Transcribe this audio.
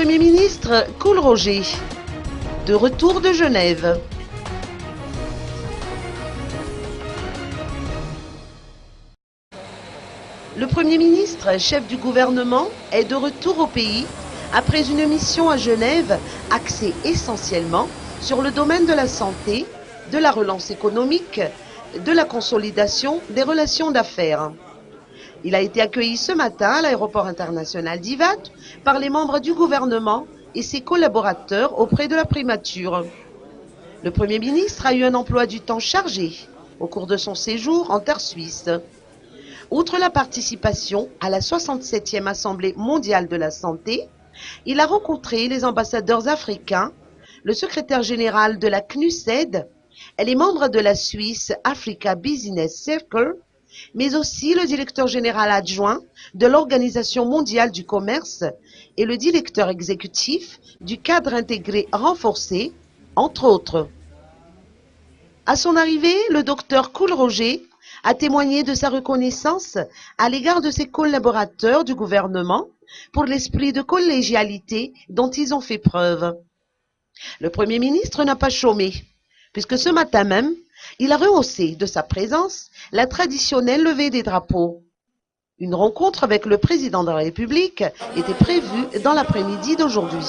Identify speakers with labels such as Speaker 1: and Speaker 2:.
Speaker 1: Premier ministre Kool Roger, de retour de Genève. Le Premier ministre, chef du gouvernement, est de retour au pays après une mission à Genève axée essentiellement sur le domaine de la santé, de la relance économique, de la consolidation des relations d'affaires. Il a été accueilli ce matin à l'aéroport international d'Ivat par les membres du gouvernement et ses collaborateurs auprès de la primature. Le Premier ministre a eu un emploi du temps chargé au cours de son séjour en terre suisse. Outre la participation à la 67e Assemblée mondiale de la santé, il a rencontré les ambassadeurs africains, le secrétaire général de la CNUSED et les membres de la Swiss Africa Business Circle, mais aussi le directeur général adjoint de l'Organisation mondiale du commerce et le directeur exécutif du cadre intégré renforcé, entre autres. À son arrivée, le docteur Kool Roger a témoigné de sa reconnaissance à l'égard de ses collaborateurs du gouvernement pour l'esprit de collégialité dont ils ont fait preuve. Le Premier ministre n'a pas chômé, puisque ce matin même, il a rehaussé de sa présence la traditionnelle levée des drapeaux. Une rencontre avec le président de la République était prévue dans l'après-midi d'aujourd'hui.